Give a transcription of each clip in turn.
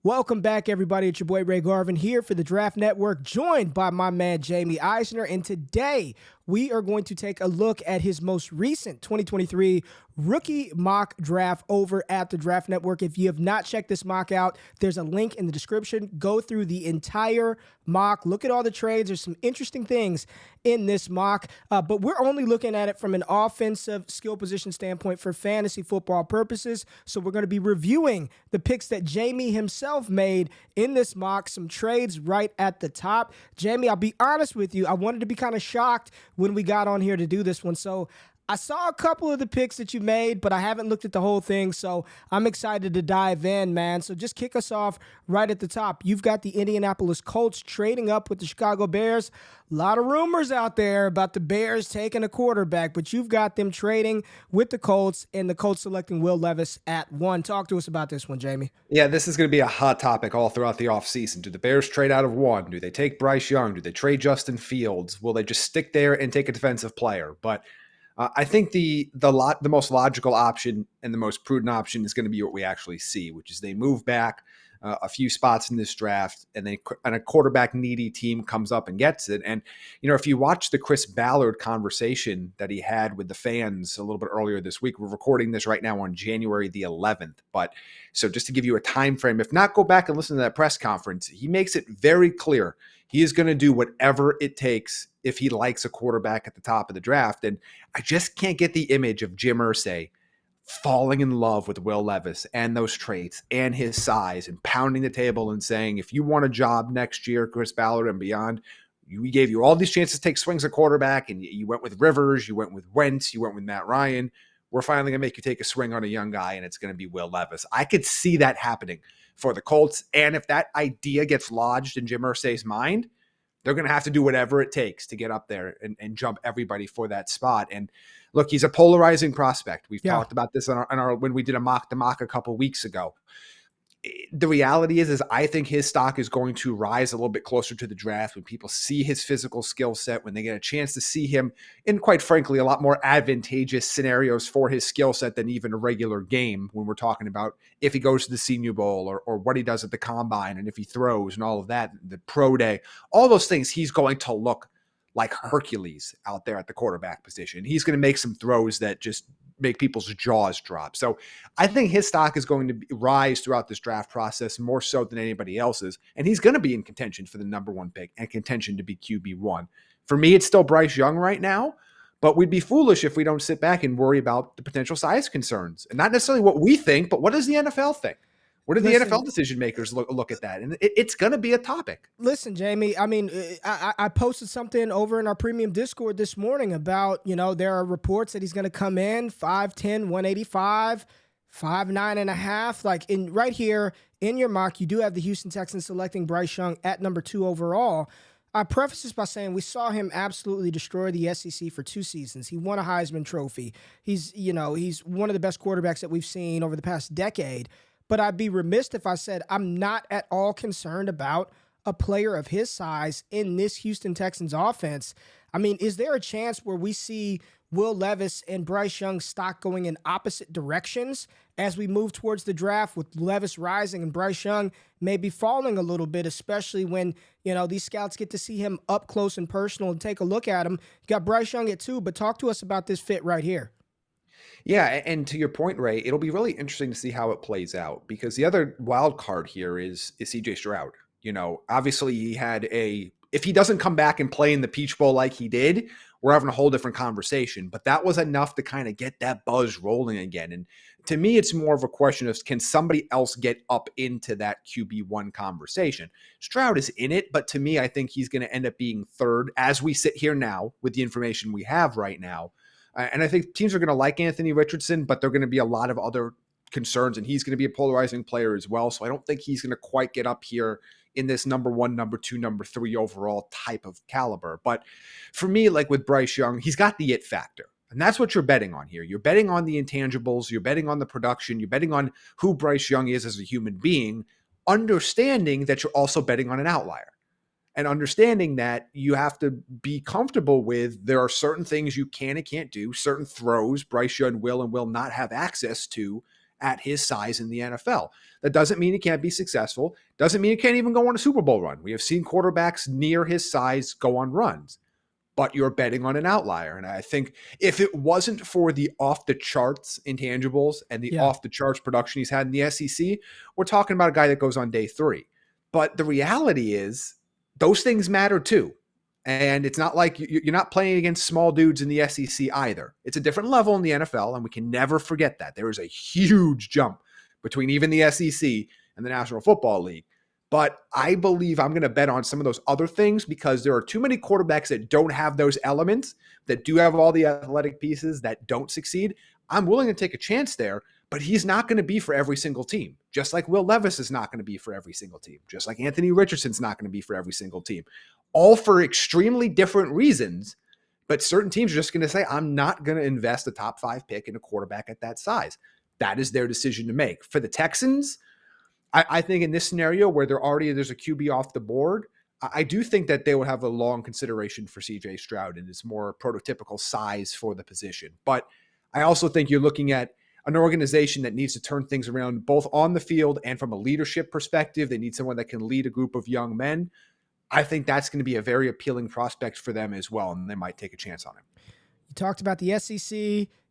Welcome back, everybody. It's your boy Ray Garvin here for the Draft Network, joined by my man Jaime Eisner. And today we are going to take a look at his most recent 2023 rookie mock draft over at the Draft Network. If you have not checked this mock out, there's a link in the description. Go through the entire mock, look at all the trades. There's some interesting things in this mock, but we're only looking at it from an offensive skill position standpoint for fantasy football purposes. So we're going to be reviewing the picks that Jaime himself made in this mock, some trades right at the top. Jaime, I'll be honest with you, I wanted to be kind of shocked when we got on here to do this one. So I saw a couple of the picks that you made, but I haven't looked at the whole thing, so I'm excited to dive in, man. So just kick us off right at the top. You've got the Indianapolis Colts trading up with the Chicago Bears. A lot of rumors out there about the Bears taking a quarterback, but you've got them trading with the Colts and the Colts selecting Will Levis at 1. Talk to us about this one, Jaime. Yeah, this is going to be a hot topic all throughout the offseason. Do the Bears trade out of 1? Do they take Bryce Young? Do they trade Justin Fields? Will they just stick there and take a defensive player? But I think the most logical option and the most prudent option is going to be what we actually see, which is they move back a few spots in this draft, and a quarterback needy team comes up and gets it. And if you watch the Chris Ballard conversation that he had with the fans a little bit earlier this week, we're recording this right now on January the 11th. But so just to give you a time frame, if not, go back and listen to that press conference. He makes it very clear he is going to do whatever it takes if he likes a quarterback at the top of the draft. And I just can't get the image of Jim Irsay falling in love with Will Levis and those traits and his size and pounding the table and saying, if you want a job next year, Chris Ballard and beyond, we gave you all these chances to take swings at quarterback, and you went with Rivers, you went with Wentz, you went with Matt Ryan. We're finally going to make you take a swing on a young guy, and it's going to be Will Levis. I could see that happening for the Colts, and if that idea gets lodged in Jim Irsay's mind, they're going to have to do whatever it takes to get up there and jump everybody for that spot. And look, he's a polarizing prospect. We've talked about this on our when we did the mock a couple weeks ago. The reality is I think his stock is going to rise a little bit closer to the draft when people see his physical skill set, when they get a chance to see him in, quite frankly, a lot more advantageous scenarios for his skill set than even a regular game, when we're talking about if he goes to the Senior Bowl or what he does at the Combine and if he throws and all of that, the pro day, all those things. He's going to look like Hercules out there at the quarterback position. He's going to make some throws that just make people's jaws drop. So I think his stock is going to rise throughout this draft process more so than anybody else's. And he's going to be in contention for the number 1 pick and contention to be QB1. For me, it's still Bryce Young right now, but we'd be foolish if we don't sit back and worry about the potential size concerns, and not necessarily what we think, but what does the NFL think? What do the NFL decision makers look at that? And it's going to be a topic. Listen, Jaime, I mean, I posted something over in our premium Discord this morning about, there are reports that he's going to come in 5'10", 185, 5'9.5". Like right here in your mock, you do have the Houston Texans selecting Bryce Young at number 2 overall. I preface this by saying we saw him absolutely destroy the SEC for 2 seasons. He won a Heisman Trophy. He's one of the best quarterbacks that we've seen over the past decade. But I'd be remiss if I said I'm not at all concerned about a player of his size in this Houston Texans offense. I mean, is there a chance where we see Will Levis and Bryce Young's stock going in opposite directions as we move towards the draft, with Levis rising and Bryce Young maybe falling a little bit, especially when, these scouts get to see him up close and personal and take a look at him? You got Bryce Young at 2, but talk to us about this fit right here. Yeah, and to your point, Ray, it'll be really interesting to see how it plays out, because the other wild card here is CJ Shroud. Obviously he had if he doesn't come back and play in the Peach Bowl like he did, we're having a whole different conversation. But that was enough to kind of get that buzz rolling again. And to me, it's more of a question of, can somebody else get up into that QB1 conversation? Shroud is in it, but to me, I think he's going to end up being 3rd as we sit here now with the information we have right now. And I think teams are going to like Anthony Richardson, but there are going to be a lot of other concerns, and he's going to be a polarizing player as well. So I don't think he's going to quite get up here in this number 1, number 2, number 3 overall type of caliber. But for me, like with Bryce Young, he's got the it factor. And that's what you're betting on here. You're betting on the intangibles. You're betting on the production. You're betting on who Bryce Young is as a human being, understanding that you're also betting on an outlier. And understanding that you have to be comfortable with, there are certain things you can and can't do, certain throws Bryce Young will and will not have access to at his size in the NFL. That doesn't mean he can't be successful. Doesn't mean he can't even go on a Super Bowl run. We have seen quarterbacks near his size go on runs, but you're betting on an outlier. And I think if it wasn't for the off-the-charts intangibles and the Yeah. off-the-charts production he's had in the SEC, we're talking about a guy that goes on day 3. But the reality is those things matter too. And it's not like you're not playing against small dudes in the SEC either. It's a different level in the NFL, and we can never forget that. There is a huge jump between even the SEC and the National Football League. But I believe I'm going to bet on some of those other things because there are too many quarterbacks that don't have those elements, that do have all the athletic pieces that don't succeed. I'm willing to take a chance there, but he's not going to be for every single team. Just like Will Levis is not going to be for every single team. Just like Anthony Richardson's not going to be for every single team. All for extremely different reasons, but certain teams are just going to say, I'm not going to invest a top 5 pick in a quarterback at that size. That is their decision to make. For the Texans, I think in this scenario where there's a QB off the board, I do think that they would have a long consideration for CJ Stroud and his more prototypical size for the position. But I also think you're looking at an organization that needs to turn things around both on the field and from a leadership perspective. They need someone that can lead a group of young men. I think that's going to be a very appealing prospect for them as well, and they might take a chance on him. You talked about the SEC.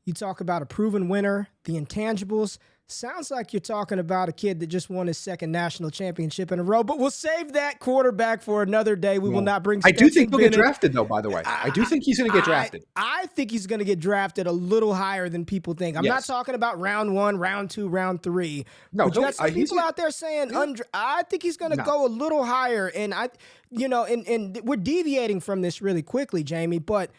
You talk about a proven winner, the intangibles. Sounds like you're talking about a kid that just won his 2nd national championship in a row, but we'll save that quarterback for another day. We will not bring I do think Stetson he'll get Bennett. drafted, though, by the way. I do think he's going to get drafted. I think he's going to get drafted a little higher than people think. I'm not talking about round 1, round 2, round 3. No, but you got some people out there saying, I think he's going to go a little higher. And and we're deviating from this really quickly, Jamie, but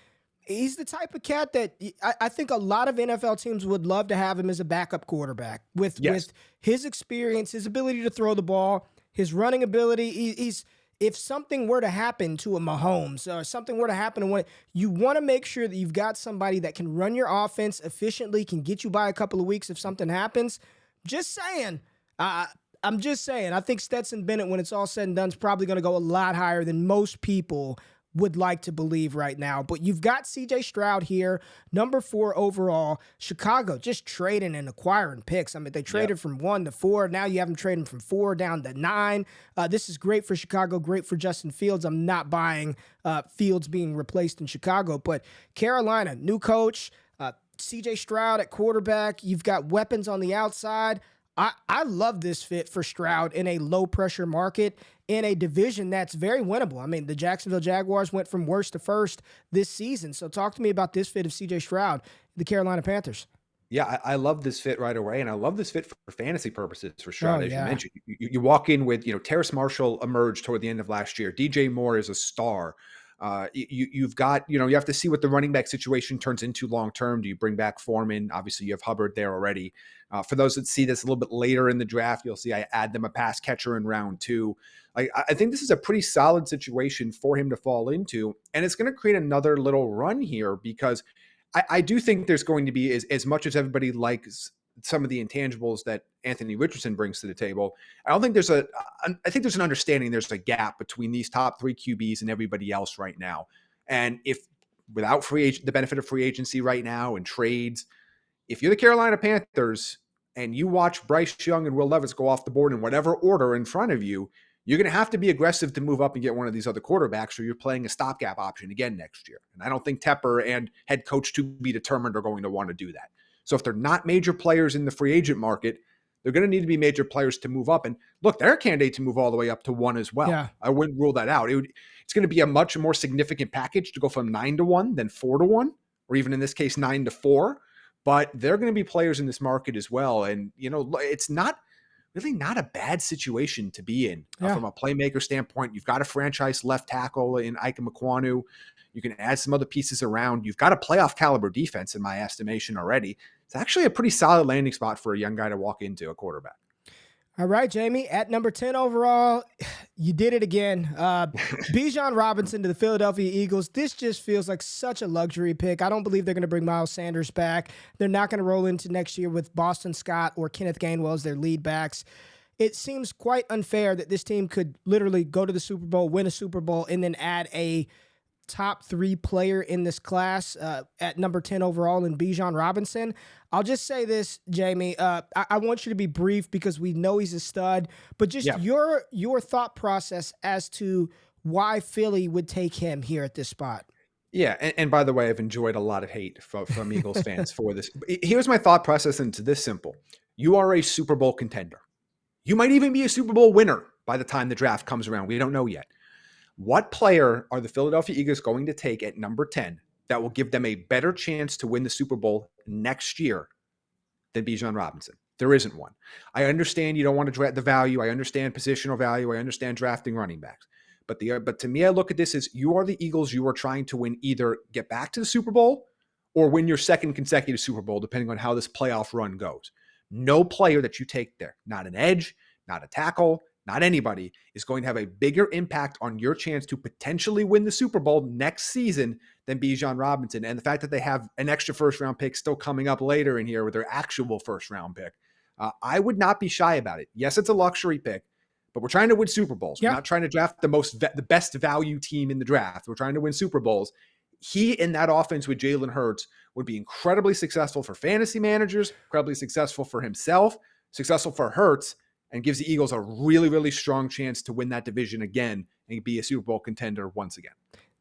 he's the type of cat that I think a lot of NFL teams would love to have him as a backup quarterback with his experience, his ability to throw the ball, his running ability. If something were to happen to a Mahomes or something were to happen to one, you want to make sure that you've got somebody that can run your offense efficiently, can get you by a couple of weeks if something happens. Just saying. I'm just saying. I think Stetson Bennett, when it's all said and done, is probably going to go a lot higher than most people would like to believe right now. But you've got CJ Stroud here, number 4 overall. Chicago just trading and acquiring picks. I mean, they traded from 1 to 4. Now you have them trading from 4 down to 9. This is great for Chicago, great for Justin Fields. I'm not buying Fields being replaced in Chicago. But Carolina, new coach, CJ Stroud at quarterback. You've got weapons on the outside. I love this fit for Stroud in a low-pressure market in a division that's very winnable. I mean, the Jacksonville Jaguars went from worst to first this season. So talk to me about this fit of CJ Stroud, the Carolina Panthers. Yeah, I love this fit right away, and I love this fit for fantasy purposes for Stroud, as you mentioned. You walk in with, Terrace Marshall emerged toward the end of last year. DJ Moore is a star. You've got, you have to see what the running back situation turns into long term. Do you bring back Foreman? Obviously, you have Hubbard there already. For those that see this a little bit later in the draft, you'll see I add them a pass catcher in round 2. I think this is a pretty solid situation for him to fall into, and it's going to create another little run here because I do think there's going to be, as much as everybody likes some of the intangibles that Anthony Richardson brings to the table, I think there's an understanding there's a gap between these top 3 QBs and everybody else right now. And if without the benefit of free agency right now and trades, if you're the Carolina Panthers and you watch Bryce Young and Will Levis go off the board in whatever order in front of you, you're going to have to be aggressive to move up and get one of these other quarterbacks, or you're playing a stopgap option again next year. And I don't think Tepper and head coach to be determined are going to want to do that. So if they're not major players in the free agent market, they're going to need to be major players to move up. And look, they're a candidate to move all the way up to 1 as well. Yeah. I wouldn't rule that out. It's going to be a much more significant package to go from 9 to 1 than 4 to 1, or even in this case, 9 to 4. But they're going to be players in this market as well. And, it's really not a bad situation to be in from a playmaker standpoint. You've got a franchise left tackle in Ike Mekwonu. You can add some other pieces around. You've got a playoff caliber defense in my estimation already. It's actually a pretty solid landing spot for a young guy to walk into, a quarterback. All right, Jamie, at number 10 overall, you did it again. Bijan Robinson to the Philadelphia Eagles. This just feels like such a luxury pick. I don't believe they're going to bring Miles Sanders back. They're not going to roll into next year with Boston Scott or Kenneth Gainwell as their lead backs. It seems quite unfair that this team could literally go to the Super Bowl, win a Super Bowl, and then add a top 3 player in this class at number 10 overall in Bijan Robinson. I'll just say this, Jamie. I want you to be brief because we know he's a stud, but just Yeah. your thought process as to why Philly would take him here at this spot. Yeah, and by the way, I've enjoyed a lot of hate from Eagles fans for this. Here's my thought process, and it's this simple. You are a Super Bowl contender. You might even be a Super Bowl winner by the time the draft comes around. We don't know yet. What player are the Philadelphia Eagles going to take at number 10 that will give them a better chance to win the Super Bowl next year than Bijan Robinson? There isn't one. I understand you don't want to draft the value. I understand positional value. I understand drafting running backs. But to me, I look at this as you are the Eagles. You are trying to win, either get back to the Super Bowl or win your second consecutive Super Bowl, depending on how this playoff run goes. No player that you take there, not an edge, not a tackle, not anybody, is going to have a bigger impact on your chance to potentially win the Super Bowl next season than Bijan Robinson. And the fact that they have an extra first-round pick still coming up later in here with their actual first-round pick, I would not be shy about it. Yes, it's a luxury pick, but we're trying to win Super Bowls. Yep. We're not trying to draft the best value team in the draft. We're trying to win Super Bowls. He in that offense with Jalen Hurts would be incredibly successful for fantasy managers, incredibly successful for himself, successful for Hurts, and gives the Eagles a really, really strong chance to win that division again and be a Super Bowl contender once again.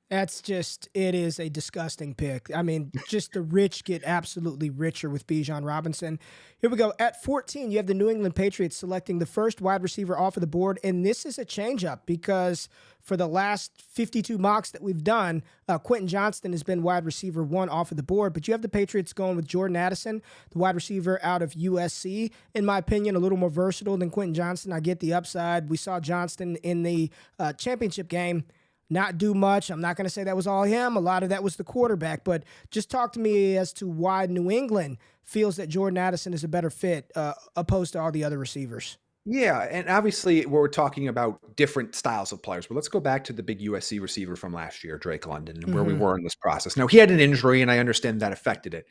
It is a disgusting pick. I mean, just the rich get absolutely richer with Bijan Robinson. Here we go. At 14, you have the New England Patriots selecting the first wide receiver off of the board. And this is a changeup because for the last 52 mocks that we've done, Quentin Johnston has been wide receiver 1 off of the board. But you have the Patriots going with Jordan Addison, the wide receiver out of USC. In my opinion, a little more versatile than Quentin Johnston. I get the upside. We saw Johnston in the championship game not do much. I'm not going to say that was all him. A lot of that was the quarterback. But just talk to me as to why New England feels that Jordan Addison is a better fit opposed to all the other receivers. Yeah, and obviously we're talking about different styles of players, but let's go back to the big USC receiver from last year, Drake London, and where we were in this process. Now, he had an injury, and I understand that affected it.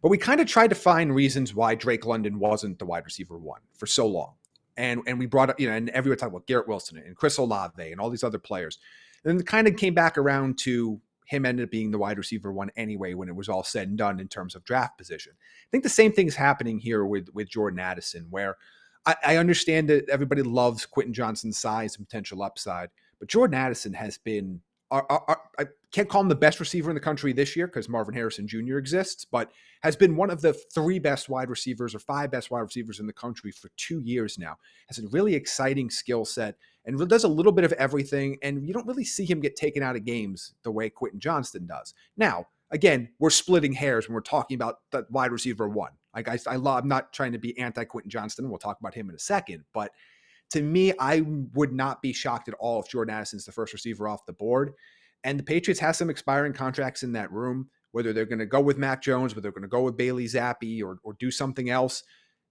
But we kind of tried to find reasons why Drake London wasn't the wide receiver 1 for so long. And we brought up, and everyone talked about Garrett Wilson and Chris Olave and all these other players. Then it kind of came back around to him ended up being the wide receiver 1 anyway when it was all said and done in terms of draft position. I think the same thing's happening here with Jordan Addison, where I understand that everybody loves Quentin Johnston's size and potential upside, but Jordan Addison has been, I can't call him the best receiver in the country this year because Marvin Harrison Jr. exists, but has been one of the 3 best wide receivers or 5 best wide receivers in the country for 2 years now. Has a really exciting skill set and does a little bit of everything, and you don't really see him get taken out of games the way Quentin Johnston does. Now, again, we're splitting hairs when we're talking about the wide receiver 1. Like I'm not trying to be anti-Quentin Johnston. We'll talk about him in a second, but to me, I would not be shocked at all if Jordan Addison's the first receiver off the board. And the Patriots have some expiring contracts in that room, whether they're going to go with Mac Jones, whether they're going to go with Bailey Zappi or do something else.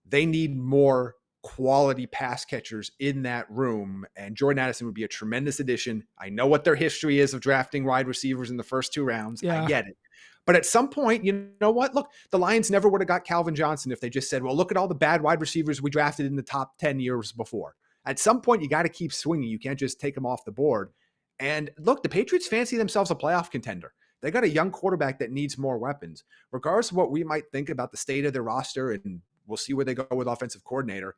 They need more quality pass catchers in that room, and Jordan Addison would be a tremendous addition. I know what their history is of drafting wide receivers in the first 2 rounds. Yeah. I get it. But at some point, you know what? Look, the Lions never would have got Calvin Johnson if they just said, well, look at all the bad wide receivers we drafted in the top 10 years before. At some point, you got to keep swinging. You can't just take them off the board. And look, the Patriots fancy themselves a playoff contender. They got a young quarterback that needs more weapons. Regardless of what we might think about the state of their roster, and we'll see where they go with offensive coordinator,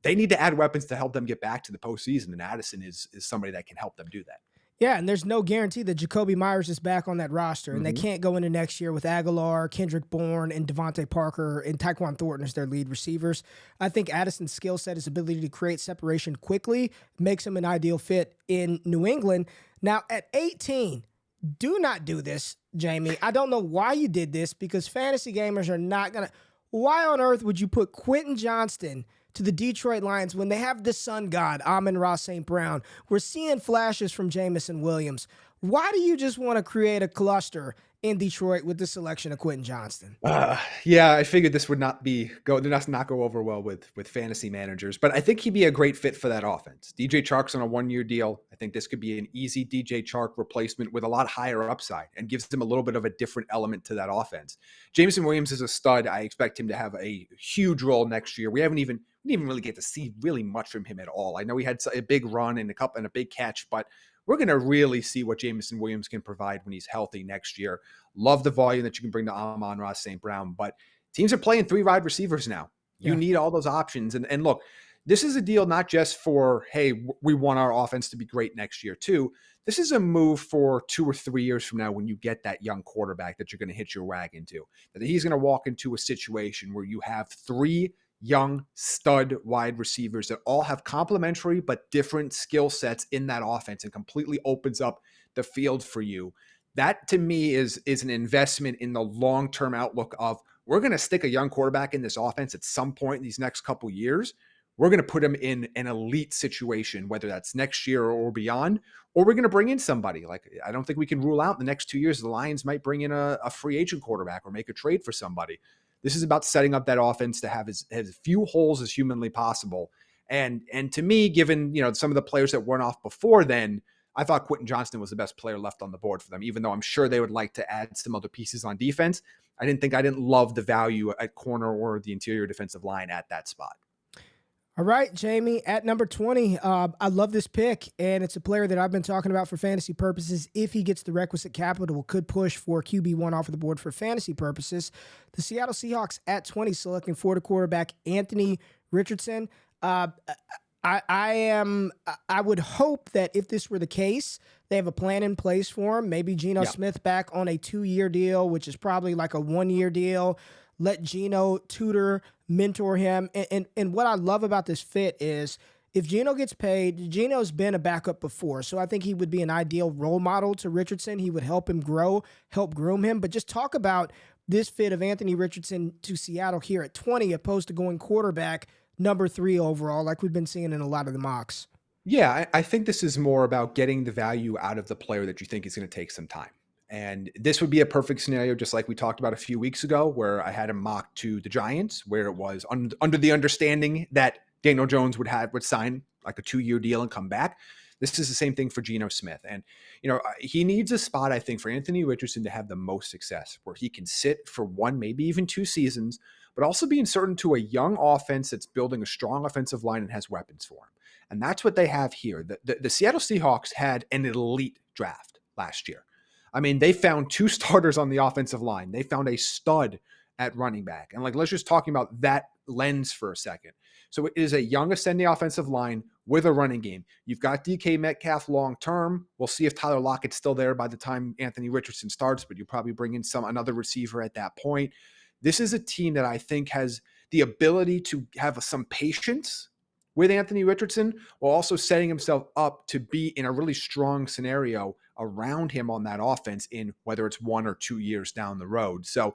they need to add weapons to help them get back to the postseason, and Addison is somebody that can help them do that. Yeah, and there's no guarantee that Jacoby Myers is back on that roster, and they can't go into next year with Aguilar, Kendrick Bourne, and Devontae Parker and Tyquan Thornton as their lead receivers. I think Addison's skill set, his ability to create separation quickly, makes him an ideal fit in New England. Now, at 18, do not do this, Jamie. I don't know why you did this because fantasy gamers are not going to. Why on earth would you put Quentin Johnston to the Detroit Lions when they have the sun god, Amon-Ra St. Brown? We're seeing flashes from Jamison Williams. Why do you just want to create a cluster in Detroit with the selection of Quentin Johnston? Yeah, I figured this would not go over well with fantasy managers, but I think he'd be a great fit for that offense. DJ Chark's on a 1-year deal. I think this could be an easy DJ Chark replacement with a lot higher upside and gives them a little bit of a different element to that offense. Jameson Williams is a stud. I expect him to have a huge role next year. We didn't even really get to see really much from him at all. I know he had a big run and a big catch, but we're going to really see what Jameson Williams can provide when he's healthy next year. Love the volume that you can bring to Amon-Ra St. Brown, but teams are playing 3 wide receivers now. You need all those options. And look, this is a deal not just for, hey, we want our offense to be great next year too. This is a move for 2 or 3 years from now when you get that young quarterback that you're going to hitch your wagon to. That he's going to walk into a situation where you have 3 young stud wide receivers that all have complementary but different skill sets in that offense and completely opens up the field for you. That to me is an investment in the long-term outlook of we're going to stick a young quarterback in this offense at some point in these next couple years. We're going to put him in an elite situation, whether that's next year or beyond, or we're going to bring in somebody. Like, I don't think we can rule out the next 2 years the Lions might bring in a free agent quarterback or make a trade for somebody. This is about setting up that offense to have as few holes as humanly possible. And to me, given some of the players that went off before then, I thought Quentin Johnston was the best player left on the board for them, even though I'm sure they would like to add some other pieces on defense. I didn't love the value at corner or the interior defensive line at that spot. All right, Jamie, at number 20, I love this pick, and it's a player that I've been talking about for fantasy purposes. If he gets the requisite capital, could push for QB1 off of the board for fantasy purposes. The Seattle Seahawks at 20, selecting Florida quarterback Anthony Richardson. I would hope that if this were the case, they have a plan in place for him. Maybe Geno Smith back on a 2-year deal, which is probably like a 1-year deal. Let Geno tutor, mentor him. And what I love about this fit is if Geno gets paid, Geno's been a backup before. So I think he would be an ideal role model to Richardson. He would help him grow, help groom him. But just talk about this fit of Anthony Richardson to Seattle here at 20, opposed to going quarterback number 3 overall, like we've been seeing in a lot of the mocks. Yeah, I think this is more about getting the value out of the player that you think is going to take some time. And this would be a perfect scenario, just like we talked about a few weeks ago, where I had him mocked to the Giants, where it was under the understanding that Daniel Jones would sign like a 2-year deal and come back. This is the same thing for Geno Smith. And, he needs a spot, I think, for Anthony Richardson to have the most success, where he can sit for 1, maybe even 2 seasons, but also be inserted into a young offense that's building a strong offensive line and has weapons for him. And that's what they have here. The Seattle Seahawks had an elite draft last year. I mean, they found 2 starters on the offensive line. They found a stud at running back. And let's just talk about that lens for a second. So it is a young ascending offensive line with a running game. You've got DK Metcalf long-term. We'll see if Tyler Lockett's still there by the time Anthony Richardson starts, but you probably bring in another receiver at that point. This is a team that I think has the ability to have some patience with Anthony Richardson while also setting himself up to be in a really strong scenario around him on that offense in whether it's 1 or 2 years down the road. So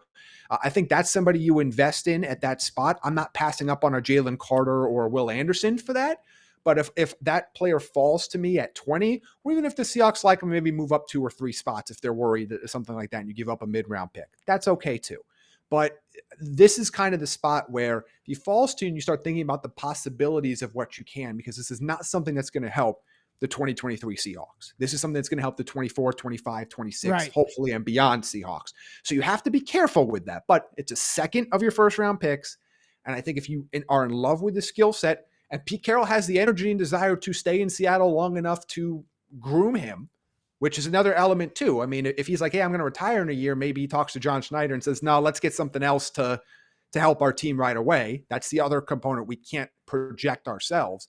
I think that's somebody you invest in at that spot. I'm not passing up on a Jalen Carter or a Will Anderson for that. But if that player falls to me at 20, or even if the Seahawks like him, maybe move up 2 or 3 spots if they're worried that something like that and you give up a mid-round pick, that's okay too. But this is kind of the spot where if he falls to you and you start thinking about the possibilities of what you can, because this is not something that's going to help the 2023 Seahawks. This is something that's going to help the 24, 25, 26, Right. hopefully and beyond Seahawks. So you have to be careful with that. But it's a second of your first round picks. And I think if you are in love with the skill set, and Pete Carroll has the energy and desire to stay in Seattle long enough to groom him, which is another element too. I mean, if he's like, hey, I'm going to retire in a year, maybe he talks to John Schneider and says, no, let's get something else to help our team right away. That's the other component we can't project ourselves.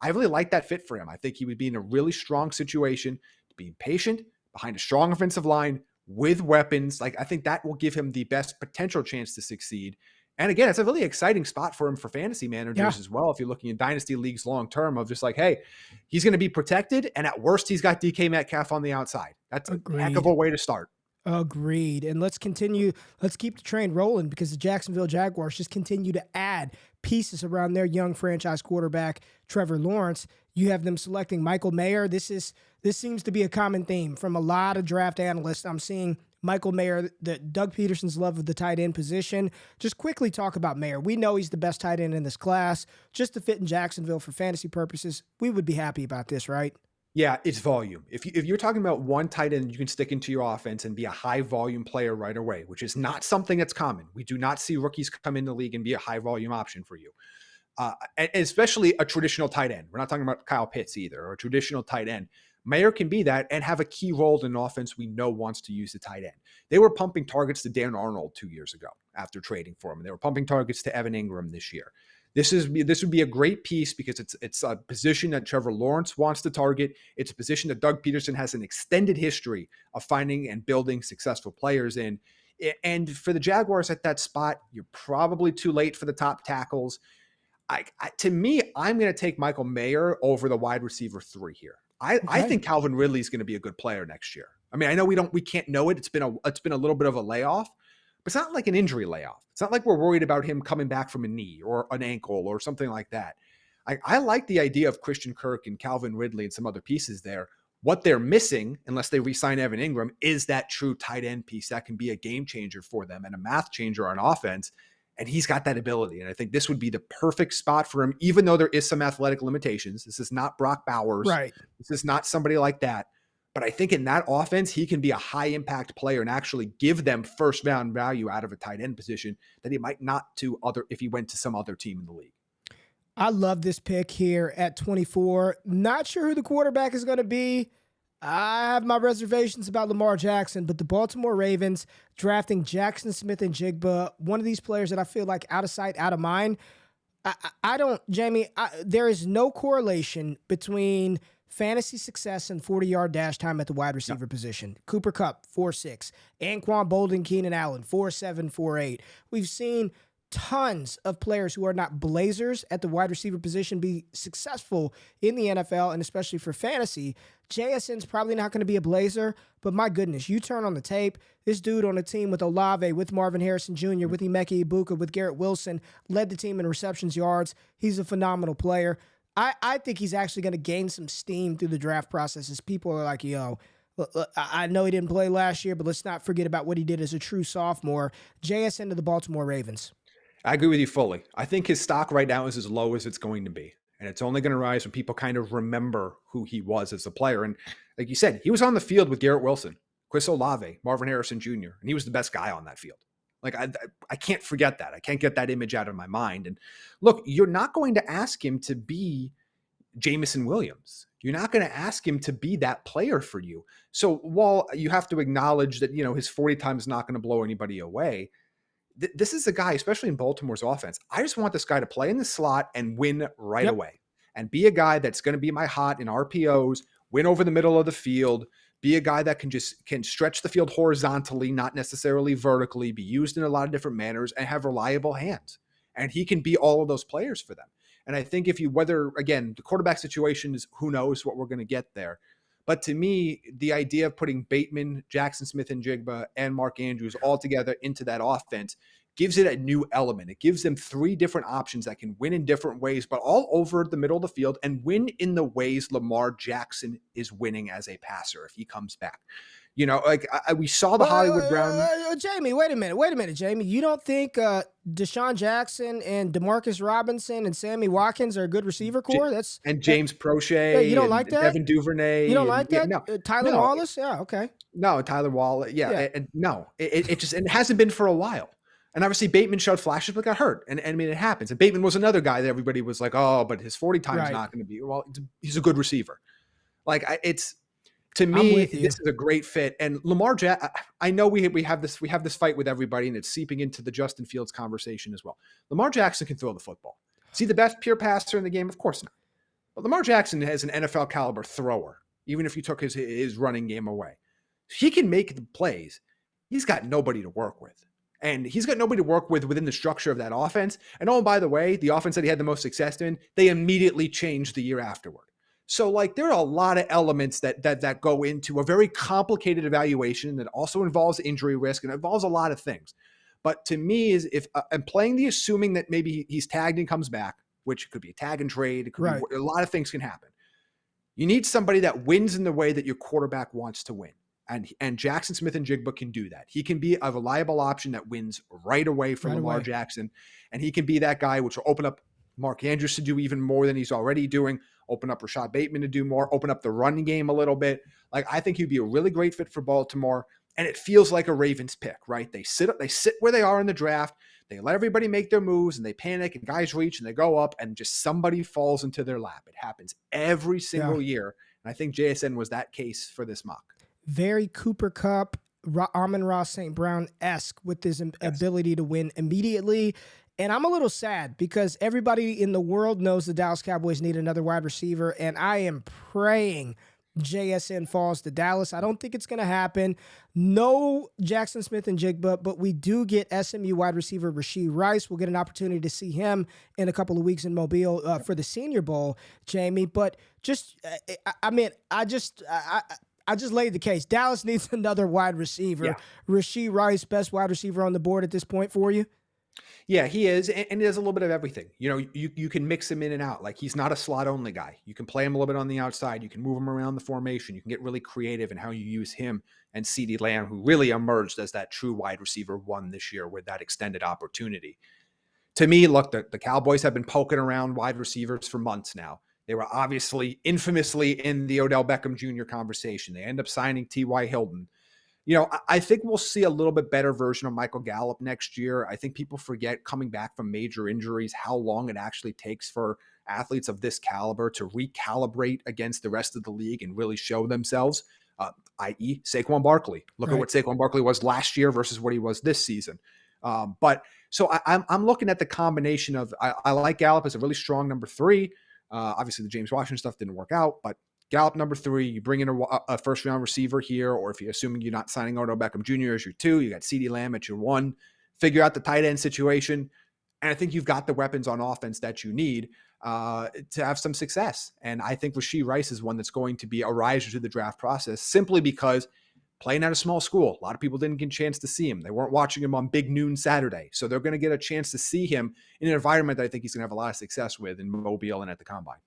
I really like that fit for him. I think he would be in a really strong situation, being patient behind a strong offensive line with weapons. Like, I think that will give him the best potential chance to succeed. And again, it's a really exciting spot for him for fantasy managers as well. If you're looking in dynasty leagues long-term of just like, hey, he's going to be protected. And at worst, he's got DK Metcalf on the outside. That's a heck of a way to start. Agreed. And let's continue. Let's keep the train rolling because the Jacksonville Jaguars just continue to add pieces around their young franchise quarterback, Trevor Lawrence. You have them selecting Michael Mayer. This seems to be a common theme from a lot of draft analysts. I'm seeing Michael Mayer, Doug Peterson's love of the tight end position. Just quickly talk about Mayer. We know he's the best tight end in this class. Just to fit in Jacksonville for fantasy purposes, we would be happy about this, right? Yeah, it's volume. If you're talking about one tight end you can stick into your offense and be a high volume player right away, which is not something that's common. We do not see rookies come in the league and be a high volume option for you. And especially a traditional tight end. We're not talking about Kyle Pitts either, or a traditional tight end. Mayer can be that and have a key role in an offense we know wants to use the tight end. They were pumping targets to Dan Arnold 2 years ago after trading for him. And they were pumping targets to Evan Ingram this year. This would be a great piece because it's a position that Trevor Lawrence wants to target. It's a position that Doug Peterson has an extended history of finding and building successful players in. And for the Jaguars at that spot, you're probably too late for the top tackles. To me, I'm going to take Michael Mayer over the wide receiver 3 here. I think Calvin Ridley is going to be a good player next year. I mean, I know we can't know it. It's been a little bit of a layoff, but it's not like an injury layoff. It's not like we're worried about him coming back from a knee or an ankle or something like that. I like the idea of Christian Kirk and Calvin Ridley and some other pieces there. What they're missing, unless they re-sign Evan Ingram, is that true tight end piece that can be a game changer for them and a math changer on offense. And he's got that ability. And I think this would be the perfect spot for him, even though there is some athletic limitations. This is not Brock Bowers. Right. This is not somebody like that. But I think in that offense, he can be a high impact player and actually give them first round value out of a tight end position that he might not to if he went to some other team in the league. I love this pick here at 24. Not sure who the quarterback is going to be. I have my reservations about Lamar Jackson, but the Baltimore Ravens drafting Jackson Smith-Njigba, one of these players that I feel like out of sight, out of mind. I don't, Jamie, there is no correlation between fantasy success and 40-yard dash time at the wide receiver position. Cooper Kupp, 4.6. Anquan Bolden, Keenan Allen, 4.7, 4.8. We've seen tons of players who are not blazers at the wide receiver position be successful in the NFL, and especially for fantasy. JSN's probably not going to be a blazer, but my goodness, you turn on the tape, this dude on a team with Olave, with Marvin Harrison Jr., with Emeka Ibuka, with Garrett Wilson, led the team in receptions, yards. He's a phenomenal player. I think he's actually going to gain some steam through the draft process as people are like, yo, look, I know he didn't play last year, but let's not forget about what he did as a true sophomore. JSN to the Baltimore Ravens. I agree with you fully. I think his stock right now is as low as it's going to be. And it's only going to rise when people kind of remember who he was as a player. And like you said, he was on the field with Garrett Wilson, Chris Olave, Marvin Harrison Jr., and he was the best guy on that field. Like, I can't forget that. I can't get that image out of my mind. And look, you're not going to ask him to be Jameson Williams. You're not going to ask him to be that player for you. So while you have to acknowledge that, his 40 time is not going to blow anybody away, this is a guy, especially in Baltimore's offense. I just want this guy to play in the slot and win right away and be a guy that's going to be my hot in RPOs, win over the middle of the field, be a guy that can stretch the field horizontally, not necessarily vertically, be used in a lot of different manners and have reliable hands. And he can be all of those players for them. And I think again, the quarterback situation is who knows what we're going to get there. But to me, the idea of putting Bateman, Jackson Smith-Njigba, and Mark Andrews all together into that offense gives it a new element. It gives them 3 different options that can win in different ways, but all over the middle of the field and win in the ways Lamar Jackson is winning as a passer if he comes back. We saw the Hollywood Brown. Jamie, wait a minute, Jamie. You don't think Deshaun Jackson and Demarcus Robinson and Sammy Watkins are a good receiver core? And James Prochet. You don't like that? Devin Duvernay. You don't like that? No. Tyler Wallace? Yeah, okay. No, Tyler Wallace. Yeah. And no, it just, and it hasn't been for a while. And obviously Bateman showed flashes, but got hurt. And I mean, it happens. And Bateman was another guy that everybody was like, oh, but his 40 time is not going to be, well, he's a good receiver. To me, this is a great fit. And Lamar Jackson, I know we have this fight with everybody, and it's seeping into the Justin Fields conversation as well. Lamar Jackson can throw the football. Is he the best pure passer in the game? Of course not. But Lamar Jackson is an NFL caliber thrower, even if you took his running game away. He can make the plays. He's got nobody to work with. And he's got nobody to work with within the structure of that offense. And oh, by the way, the offense that he had the most success in, they immediately changed the year afterward. So there are a lot of elements that go into a very complicated evaluation that also involves injury risk and involves a lot of things. But to me, is if I'm playing the assuming that maybe he's tagged and comes back, which could be a tag and trade, it could be, a lot of things can happen. You need somebody that wins in the way that your quarterback wants to win. And Jackson Smith-Njigba can do that. He can be a reliable option that wins right away from Lamar Jackson. And he can be that guy which will open up Mark Andrews to do even more than he's already doing. open up Rashad Bateman to do more, open up the running game a little bit. Like, I think he'd be a really great fit for Baltimore. And it feels like a Ravens pick, right? They sit where they are in the draft. They let everybody make their moves and they panic and guys reach and they go up and just somebody falls into their lap. It happens every single year. And I think JSN was that case for this mock. Very Cooper Kupp, Amon-Ra St. Brown-esque with his ability to win immediately. And I'm a little sad because everybody in the world knows the Dallas Cowboys need another wide receiver, and I am praying JSN falls to Dallas. I don't think it's going to happen. No Jackson Smith and Jigba, but we do get SMU wide receiver Rashee Rice. We'll get an opportunity to see him in a couple of weeks in Mobile for the Senior Bowl, Jamie. But just, I just laid the case. Dallas needs another wide receiver. Yeah. Rashee Rice, best wide receiver on the board at this point for you? Yeah, he is, and he does a little bit of everything. You know, you can mix him in and out. Like, he's not a slot-only guy. You can play him a little bit on the outside. You can move him around the formation. You can get really creative in how you use him and CeeDee Lamb, who really emerged as that true wide receiver one this year with that extended opportunity. To me, look, the Cowboys have been poking around wide receivers for months now. They were obviously infamously in the Odell Beckham Jr. conversation. They end up signing T.Y. Hilton. You know, I think we'll see a little bit better version of Michael Gallup next year. I think people forget, coming back from major injuries, how long it actually takes for athletes of this caliber to recalibrate against the rest of the league and really show themselves, i.e. Saquon Barkley. Look at what Saquon Barkley was last year versus what he was this season. But so I'm looking at the combination of, I like Gallup as a really strong number 3. Obviously, the James Washington stuff didn't work out, but Gallup number 3, you bring in a first-round receiver here, or if you're assuming you're not signing Odell Beckham Jr. as your 2, you got CeeDee Lamb at your 1. Figure out the tight end situation, and I think you've got the weapons on offense that you need to have some success. And I think Rashee Rice is one that's going to be a riser to the draft process, simply because playing at a small school, a lot of people didn't get a chance to see him. They weren't watching him on Big Noon Saturday, so they're going to get a chance to see him in an environment that I think he's going to have a lot of success with in Mobile and at the Combine.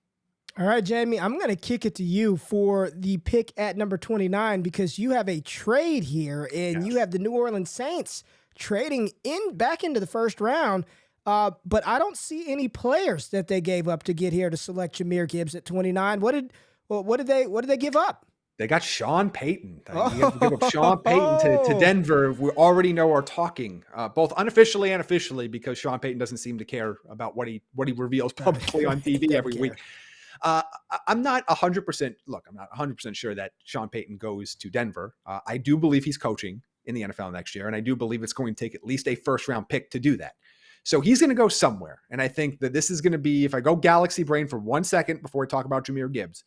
All right, Jamie, I'm going to kick it to you for the pick at number 29 because you have a trade here, and you have the New Orleans Saints trading back into the first round, but I don't see any players that they gave up to get here to select Jahmyr Gibbs at 29. What did they give up? They got Sean Payton. You have to give up Sean Payton to Denver. We already know are talking, both unofficially and officially, because Sean Payton doesn't seem to care about what he reveals publicly on TV every week. I'm not 100%. Look, I'm not 100% sure that Sean Payton goes to Denver. I do believe he's coaching in the NFL next year, and I do believe it's going to take at least a first-round pick to do that. So he's going to go somewhere, and I think that this is going to be, if I go galaxy brain for 1 second before we talk about Jahmyr Gibbs,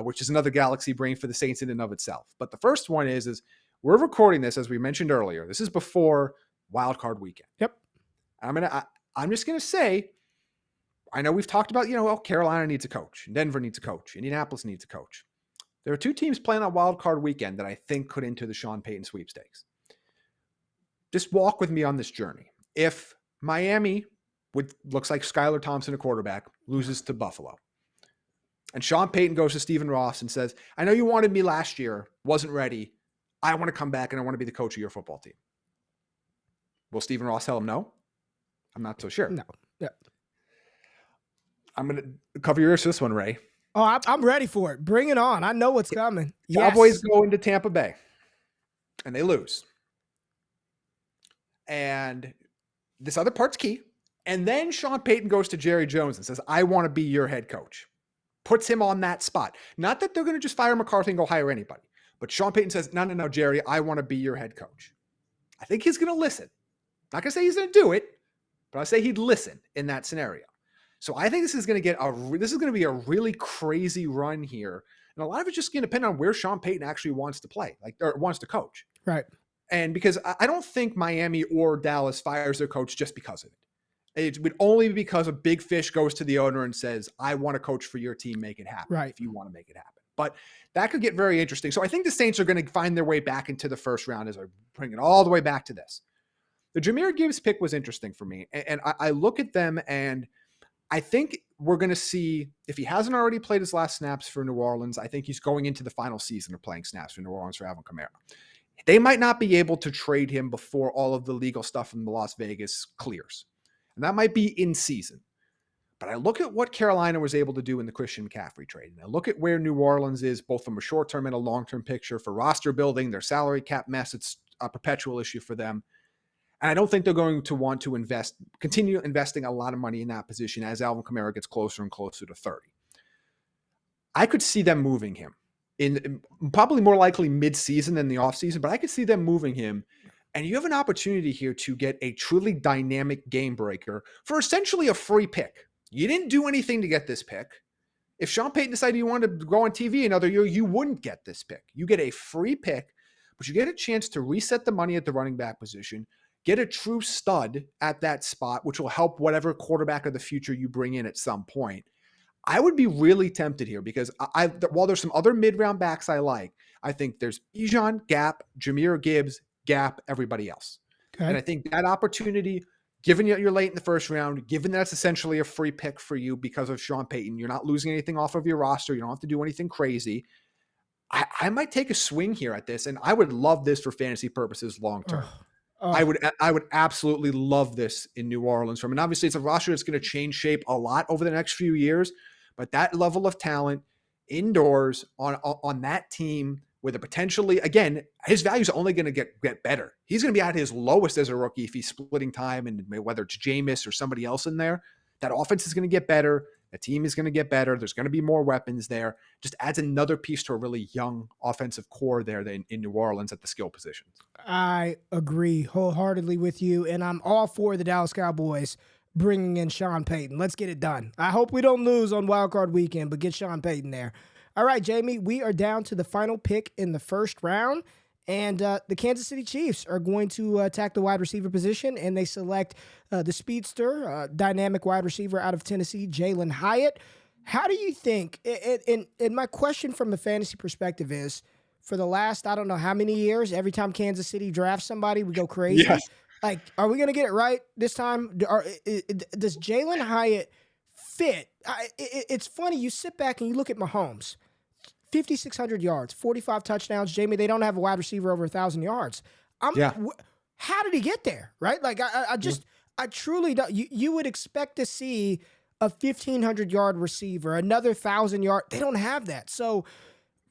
which is another galaxy brain for the Saints in and of itself. But the first one is we're recording this, as we mentioned earlier. This is before Wild Card Weekend. Yep. I'm just going to say, I know we've talked about, Carolina needs a coach, Denver needs a coach, Indianapolis needs a coach. There are 2 teams playing on Wild Card Weekend that I think could enter the Sean Payton sweepstakes. Just walk with me on this journey. If Miami, looks like Skylar Thompson, a quarterback, loses to Buffalo, and Sean Payton goes to Stephen Ross and says, I know you wanted me last year, wasn't ready. I want to come back and I want to be the coach of your football team. Will Stephen Ross tell him no? I'm not so sure. No. Yeah. I'm going to cover your ears for this one, Ray. Oh, I'm ready for it. Bring it on. I know what's coming. Cowboys go into Tampa Bay, and they lose. And this other part's key. And then Sean Payton goes to Jerry Jones and says, I want to be your head coach. Puts him on that spot. Not that they're going to just fire McCarthy and go hire anybody. But Sean Payton says, no, Jerry, I want to be your head coach. I think he's going to listen. Not going to say he's going to do it, but I say he'd listen in that scenario. So I think this is going to be a really crazy run here. And a lot of it's just going to depend on where Sean Payton actually wants to play, or wants to coach. Right. And because I don't think Miami or Dallas fires their coach just because of it. It would only be because a big fish goes to the owner and says, I want to coach for your team, make it happen. Right. If you want to make it happen. But that could get very interesting. So I think the Saints are going to find their way back into the first round as I bring it all the way back to this. The Jahmyr Gibbs pick was interesting for me. And I look at them, and I think we're going to see, if he hasn't already played his last snaps for New Orleans, I think he's going into the final season of playing snaps for New Orleans for Alvin Kamara. They might not be able to trade him before all of the legal stuff from the Las Vegas clears. And that might be in season. But But I look at what Carolina was able to do in the Christian McCaffrey trade. And I look at where New Orleans is, both from a short-term and a long-term picture for roster building, their salary cap mess. It's a perpetual issue for them. And I don't think they're going to want to continue investing a lot of money in that position as Alvin Kamara gets closer and closer to 30. I could see them moving him in probably more likely mid-season than the offseason, but I could see them moving him. And you have an opportunity here to get a truly dynamic game breaker for essentially a free pick. You didn't do anything to get this pick. If Sean Payton decided you wanted to go on TV another year, you wouldn't get this pick. You get a free pick, but you get a chance to reset the money at the running back position, get a true stud at that spot, which will help whatever quarterback of the future you bring in at some point. I would be really tempted here because while there's some other mid-round backs I like, I think there's Bijan, Gap, Jahmyr Gibbs, Gap, everybody else. Okay. And I think that opportunity, given you're late in the first round, given that it's essentially a free pick for you because of Sean Payton, you're not losing anything off of your roster. You don't have to do anything crazy. I might take a swing here at this, and I would love this for fantasy purposes long-term. I would absolutely love this in New Orleans. And obviously, it's a roster that's going to change shape a lot over the next few years. But that level of talent indoors on that team with a potentially, again, his value is only going to get better. He's going to be at his lowest as a rookie if he's splitting time, and whether it's Jameis or somebody else in there, that offense is going to get better. The team is going to get better. There's going to be more weapons there. Just adds another piece to a really young offensive core there in New Orleans at the skill positions. I agree wholeheartedly with you, and I'm all for the Dallas Cowboys bringing in Sean Payton. Let's get it done. I hope we don't lose on wildcard weekend, but get Sean Payton there. All right, Jamie, we are down to the final pick in the first round, and the Kansas City Chiefs are going to attack the wide receiver position, and they select the speedster, dynamic wide receiver out of Tennessee, Jalen Hyatt. How do you think, and my question from a fantasy perspective is, for the last, I don't know how many years, every time Kansas City drafts somebody, we go crazy. Yes. Like, are we going to get it right this time? Does Jalen Hyatt fit? It's funny. You sit back and you look at Mahomes, 5,600 yards, 45 touchdowns. Jamie, they don't have a wide receiver over 1,000 yards. How did he get there? Right? Like, I truly don't. You would expect to see a 1,500-yard receiver, another 1,000-yard. They don't have that. So,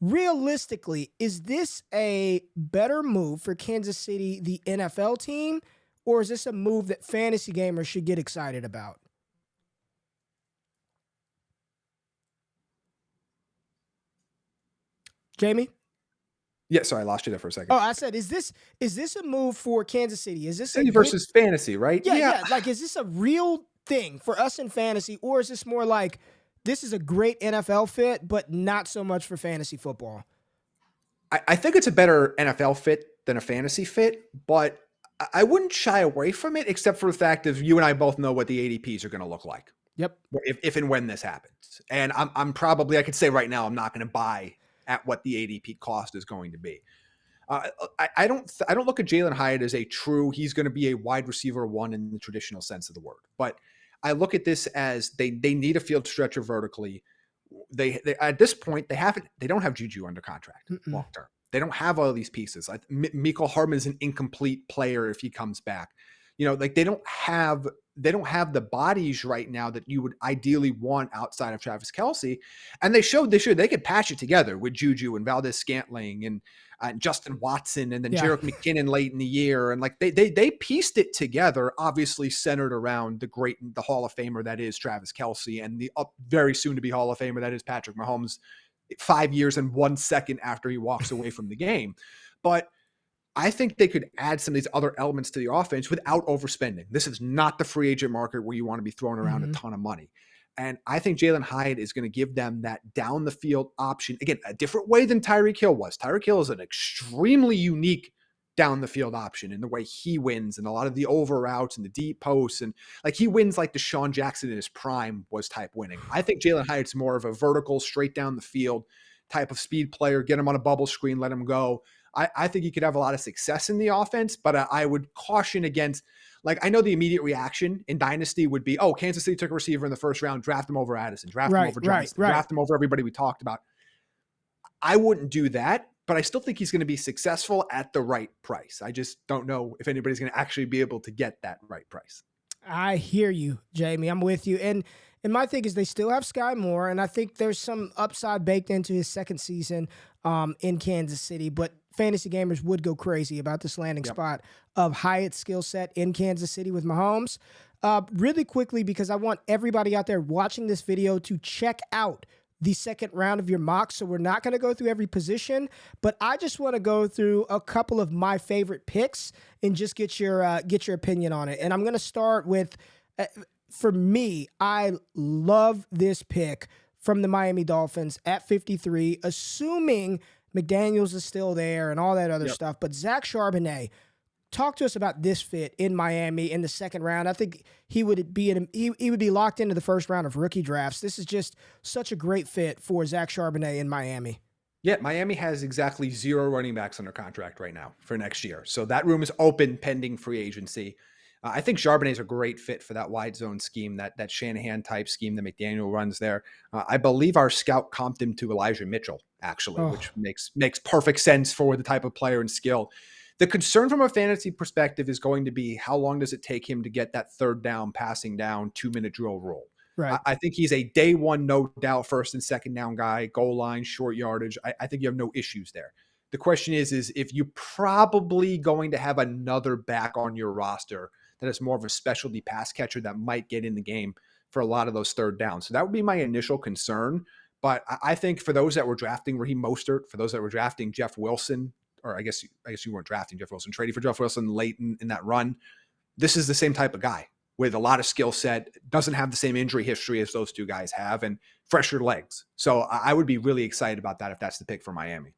realistically, is this a better move for Kansas City, the NFL team, or is this a move that fantasy gamers should get excited about? Jamie? Yeah, sorry, I lost you there for a second. Oh, I said, is this a move for Kansas City? Is this City versus fantasy, right? Yeah. Like, is this a real thing for us in fantasy, or is this more like this is a great NFL fit, but not so much for fantasy football? I think it's a better NFL fit than a fantasy fit, but I wouldn't shy away from it, except for the fact that you and I both know what the ADPs are going to look like. Yep. If and when this happens. And I'm probably, I could say right now, I'm not going to buy at what the ADP cost is going to be. I don't look at Jalen Hyatt as he's going to be a wide receiver one in the traditional sense of the word. But I look at this as they need a field stretcher vertically. They at this point, they don't have Juju under contract long term. They don't have all these pieces. Like Mecole Hardman is an incomplete player if he comes back. Like they don't have the bodies right now that you would ideally want outside of Travis Kelce. And they showed this year they could patch it together with Juju and Valdez-Scantling and Justin Watson and then Jerick McKinnon late in the year. And like they pieced it together, obviously centered around the Hall of Famer that is Travis Kelce and the very soon to be Hall of Famer that is Patrick Mahomes 5 years and 1 second after he walks away from the game. But I think they could add some of these other elements to the offense without overspending. This is not the free agent market where you want to be throwing around a ton of money. And I think Jalen Hyatt is going to give them that down the field option. Again, a different way than Tyreek Hill was. Tyreek Hill is an extremely unique down the field option in the way he wins and a lot of the over routes and the deep posts. And like he wins like Deshaun Jackson in his prime was type winning. I think Jalen Hyatt's more of a vertical, straight down the field type of speed player. Get him on a bubble screen, let him go. I think he could have a lot of success in the offense, but I would caution against, like, I know the immediate reaction in Dynasty would be, oh, Kansas City took a receiver in the first round, draft him over Addison, draft him over Johnson, draft him over everybody we talked about. I wouldn't do that, but I still think he's going to be successful at the right price. I just don't know if anybody's going to actually be able to get that right price. I hear you, Jamie. I'm with you. And And my thing is they still have Sky Moore, and I think there's some upside baked into his second season in Kansas City. But fantasy gamers would go crazy about this landing spot of Hyatt's skill set in Kansas City with Mahomes. Really quickly, because I want everybody out there watching this video to check out the second round of your mock. So we're not going to go through every position, but I just want to go through a couple of my favorite picks and just get your opinion on it. And I'm going to start with, for me, I love this pick from the Miami Dolphins at 53, assuming McDaniels is still there and all that other stuff. But Zach Charbonnet, talk to us about this fit in Miami in the second round. I think he would be locked into the first round of rookie drafts. This is just such a great fit for Zach Charbonnet in Miami. Yeah, Miami has exactly 0 running backs under contract right now for next year. So that room is open pending free agency. I think Charbonnet is a great fit for that wide zone scheme, that Shanahan type scheme that McDaniel runs there. I believe our scout comped him to Elijah Mitchell, actually, which makes perfect sense for the type of player and skill. The concern from a fantasy perspective is going to be how long does it take him to get that third down, passing down, 2-minute drill role. Right. I think he's a day one, no doubt, first and second down guy, goal line, short yardage. I think you have no issues there. The question is if you're probably going to have another back on your roster that is more of a specialty pass catcher that might get in the game for a lot of those third downs. So that would be my initial concern. But I think for those that were drafting Raheem Mostert, for those that were drafting Jeff Wilson, or I guess you weren't drafting Jeff Wilson, trading for Jeff Wilson late in that run, this is the same type of guy with a lot of skill set, doesn't have the same injury history as those two guys have, and fresher legs. So I would be really excited about that if that's the pick for Miami.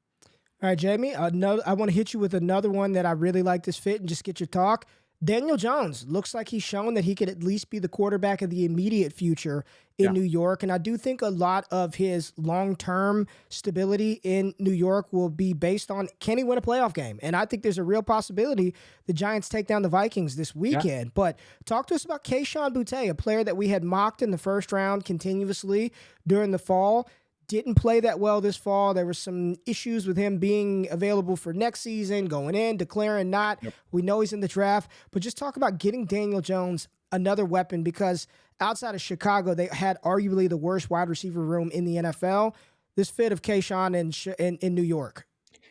All right, Jamie, I want to hit you with another one that I really like this fit and just get your talk. Daniel Jones looks like he's shown that he could at least be the quarterback of the immediate future in New York. And I do think a lot of his long-term stability in New York will be based on, can he win a playoff game? And I think there's a real possibility the Giants take down the Vikings this weekend. But talk to us about Kayshon Boutte, a player that we had mocked in the first round continuously during the fall. Didn't play that well this fall. There were some issues with him being available for next season, going in, declaring not. We know he's in the draft. But just talk about getting Daniel Jones another weapon, because outside of Chicago, they had arguably the worst wide receiver room in the NFL. This fit of Kayshon in New York.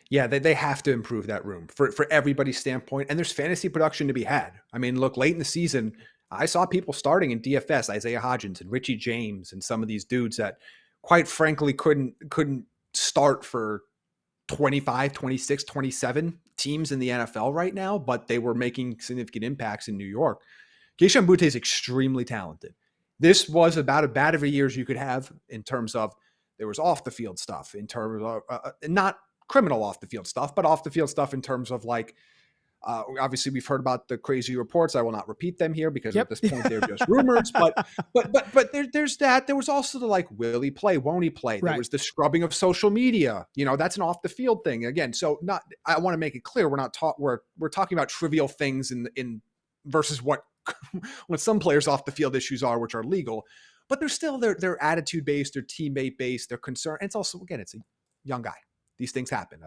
Yeah, they have to improve that room for everybody's standpoint. And there's fantasy production to be had. I mean, look, late in the season, I saw people starting in DFS, Isaiah Hodgins and Richie James and some of these dudes that quite frankly couldn't start for 25, 26, 27 teams in the NFL right now, but they were making significant impacts in New York. Kayshon Boutte is extremely talented. This was about as bad of a year as you could have in terms of there was off the field stuff, in terms of not criminal off the field stuff, but off the field stuff in terms of like, obviously we've heard about the crazy reports. I will not repeat them here because at this point they're just rumors, but there's that. There was also the like, will he play? Won't he play? There was the scrubbing of social media. You know, that's an off the field thing again. So I want to make it clear. We're talking about trivial things in versus what some players off the field issues are, which are legal, but they're still, they're attitude based, they're teammate based, they're concerned. And it's also, again, it's a young guy. These things happen.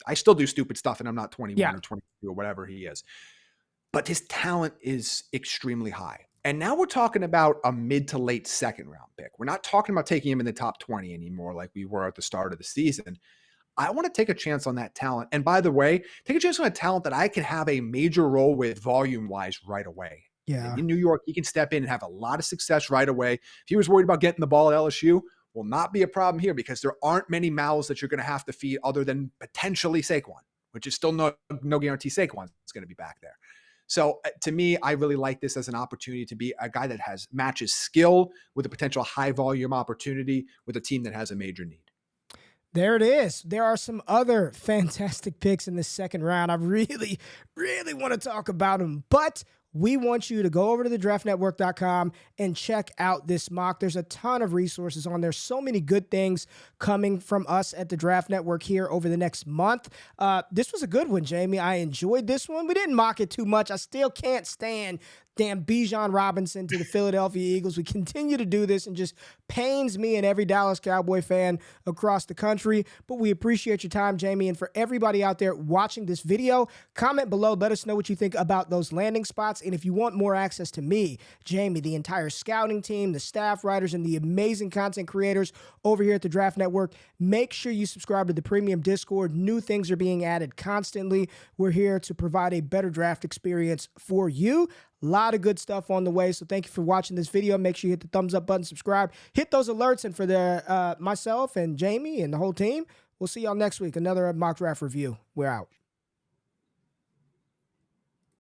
I still do stupid stuff and I'm not 21 or 22 or whatever he is. But his talent is extremely high. And now we're talking about a mid to late second round pick. We're not talking about taking him in the top 20 anymore like we were at the start of the season. I want to take a chance on that talent. And by the way, take a chance on a talent that I can have a major role with volume-wise right away. Yeah. In New York, he can step in and have a lot of success right away. If he was worried about getting the ball at LSU, will not be a problem here because there aren't many mouths that you're going to have to feed other than potentially Saquon, which is still no guarantee Saquon is going to be back there. So to me, I really like this as an opportunity to be a guy that matches skill with a potential high volume opportunity with a team that has a major need. There it is. There are some other fantastic picks in the second round. I really, really want to talk about them, but we want you to go over to thedraftnetwork.com and check out this mock. There's a ton of resources on there. So many good things coming from us at the Draft Network here over the next month. This was a good one, Jamie. I enjoyed this one. We didn't mock it too much. I still can't stand damn Bijan Robinson to the Philadelphia Eagles. We continue to do this and just pains me and every Dallas Cowboy fan across the country. But we appreciate your time, Jamie. And for everybody out there watching this video, comment below. Let us know what you think about those landing spots. And if you want more access to me, Jamie, the entire scouting team, the staff writers, and the amazing content creators over here at the Draft Network, make sure you subscribe to the premium Discord. New things are being added constantly. We're here to provide a better draft experience for you. A lot of good stuff on the way. So thank you for watching this video. Make sure you hit the thumbs up button, subscribe, hit those alerts. And for myself and Jamie and the whole team, we'll see y'all next week. Another mock draft review. We're out.